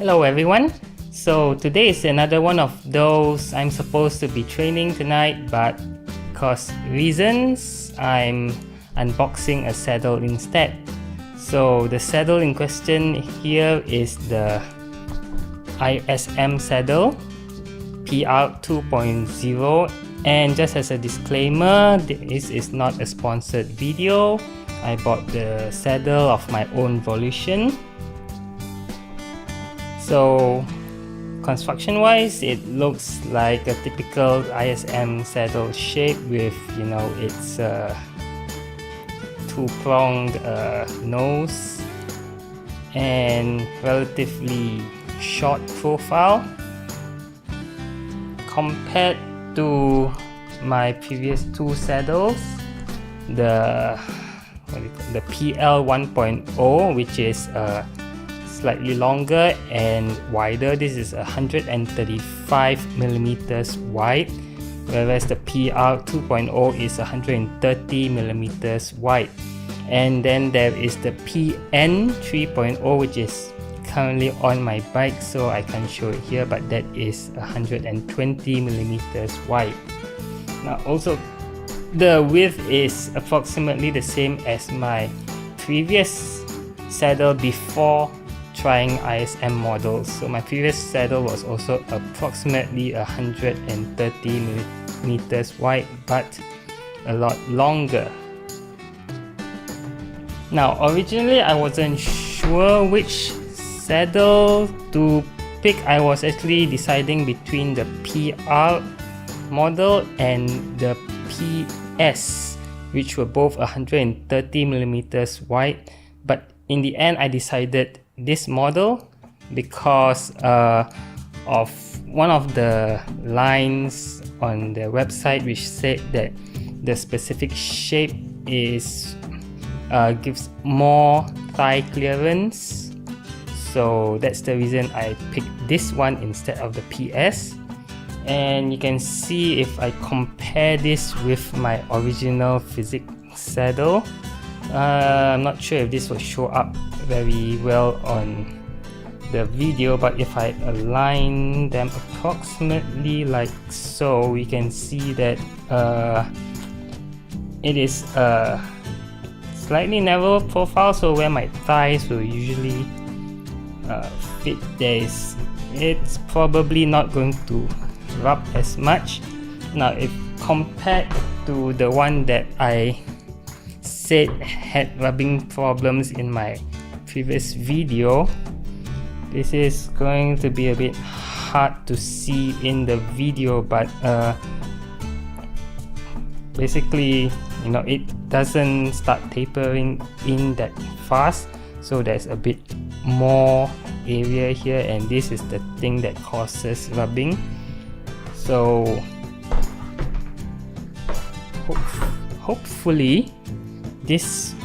Hello everyone. So today is another one of those I'm supposed to be training tonight, but because reasons I'm unboxing a saddle instead. So the saddle in question here is the ISM saddle PR 2.0, and just as a disclaimer, this is not a sponsored video. I bought the saddle of my own volition. So construction wise, it looks like a typical ISM saddle shape with, its two-pronged nose and relatively short profile compared to my previous two saddles, the PL 1.0, which is slightly longer and wider. This is 135 millimeters wide, whereas the PR 2.0 is 130 millimeters wide. And then there is the PN 3.0, which is currently on my bike, so I can't show it here, but that is 120 millimeters wide. Now also, the width is approximately the same as my previous saddle before trying ISM models. So my previous saddle was also approximately 130 millimeters wide, but a lot longer. Now originally I wasn't sure which saddle to pick. I was actually deciding between the PR model and the PS, which were both 130 millimeters wide, but in the end I decided this model because of one of the lines on the website which said that the specific shape is gives more thigh clearance. So that's the reason I picked this one instead of the PS. And you can see if I compare this with my original Fizik saddle, I'm not sure if this will show up very well on the video, but if I align them approximately like so, we can see that it is a slightly narrow profile, so where my thighs will usually fit, it's probably not going to rub as much. Now if compared to the one that I said had rubbing problems in my previous video, this is going to be a bit hard to see in the video, but basically it doesn't start tapering in that fast, so there's a bit more area here, and this is the thing that causes rubbing. So hopefully this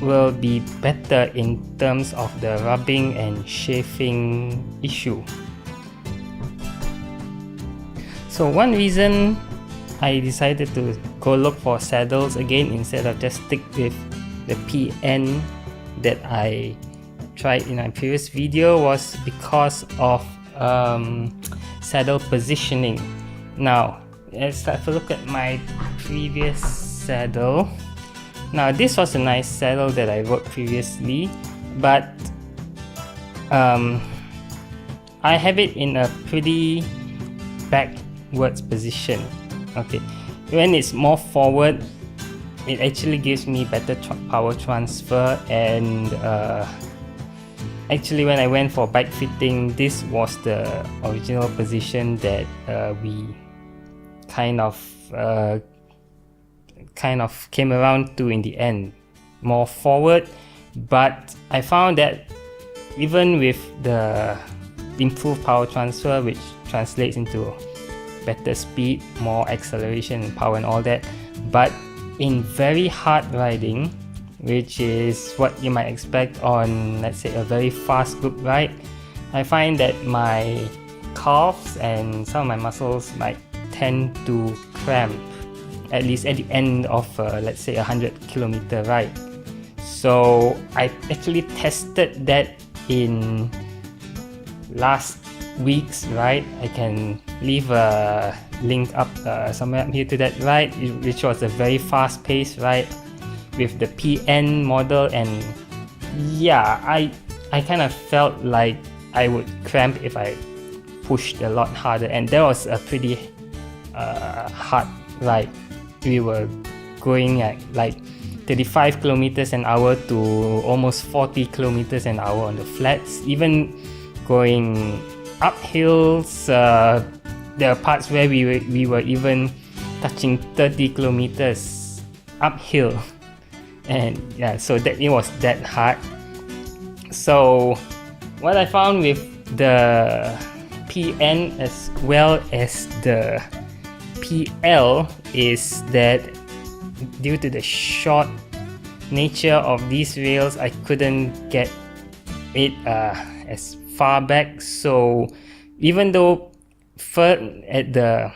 will be better in terms of the rubbing and chafing issue. So one reason I decided to go look for saddles again instead of just stick with the PN that I tried in my previous video was because of saddle positioning. Now let's have a look at my previous saddle. Now this was a nice saddle that I rode previously, but I have it in a pretty backwards position. Okay, when it's more forward, it actually gives me better power transfer, and actually when I went for bike fitting, this was the original position that we kind of came around to in the end, more forward. But I found that even with the improved power transfer, which translates into better speed, more acceleration and power and all that, but in very hard riding, which is what you might expect on, let's say, a very fast group ride, I find that my calves and some of my muscles might tend to cramp, at least at the end of let's say 100-kilometer ride. So I actually tested that in last week's ride. I can leave a link up somewhere up here to that ride, which was a very fast-paced ride with the PN model, and yeah, I kind of felt like I would cramp if I pushed a lot harder, and that was a pretty hard ride. We were going at like 35 kilometers an hour to almost 40 kilometers an hour on the flats. Even going up hills, there are parts where we were even touching 30 kilometers uphill, and yeah, so that it was that hard. So what I found with the PN as well as the PL is that due to the short nature of these rails, I couldn't get it as far back. So even though at the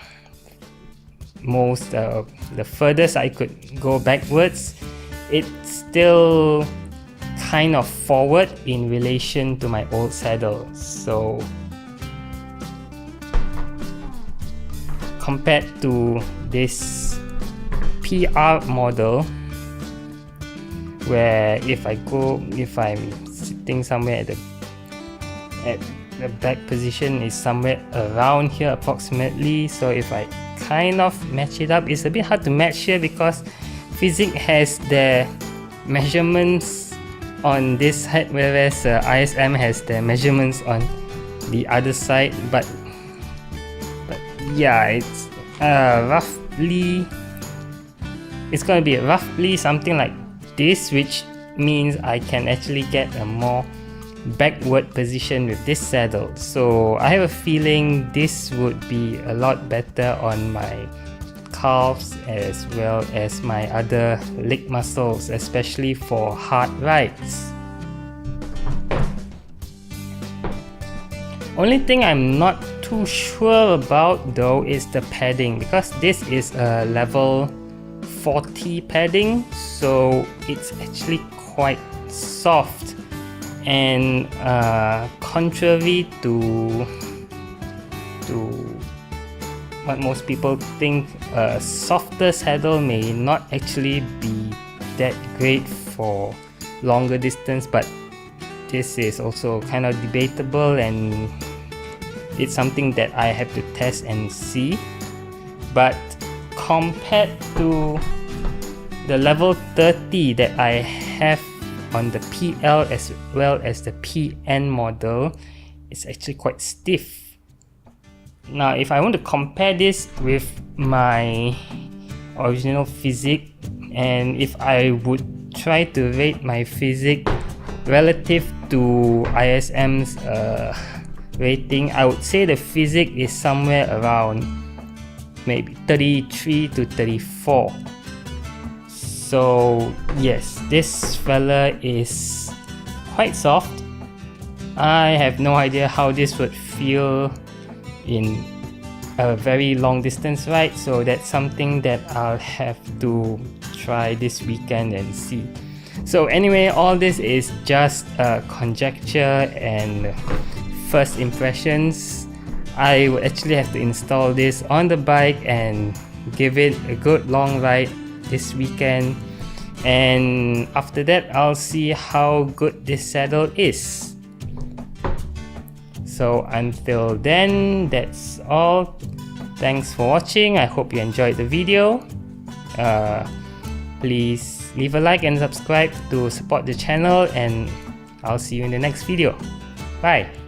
most the furthest I could go backwards, it's still kind of forward in relation to my old saddle. So compared to this PR model, where if I'm sitting somewhere at the back position is somewhere around here approximately. So if I kind of match it up, it's a bit hard to match here because Fizik has their measurements on this side, whereas ISM has their measurements on the other side. But yeah, it's gonna be roughly something like this, which means I can actually get a more backward position with this saddle. So I have a feeling this would be a lot better on my calves as well as my other leg muscles, especially for hard rides. Only thing I'm not too sure about though is the padding, because this is a level 40 padding, so it's actually quite soft, and contrary to what most people think, a softer saddle may not actually be that great for longer distance, but this is also kind of debatable, and it's something that I have to test and see. But compared to the level 30 that I have on the PL as well as the PN model, it's actually quite stiff. Now if I want to compare this with my original Fizik, and if I would try to rate my Fizik relative to ISM's rating, I would say the Fizik is somewhere around maybe 33 to 34. So yes, this fella is quite soft. I have no idea how this would feel in a very long distance ride, so that's something that I'll have to try this weekend and see. So anyway, all this is just conjecture and first impressions. I would actually have to install this on the bike and give it a good long ride this weekend, and after that I'll see how good this saddle is. So until then, that's all. Thanks for watching. I hope you enjoyed the video. Please leave a like and subscribe to support the channel, and I'll see you in the next video. Bye.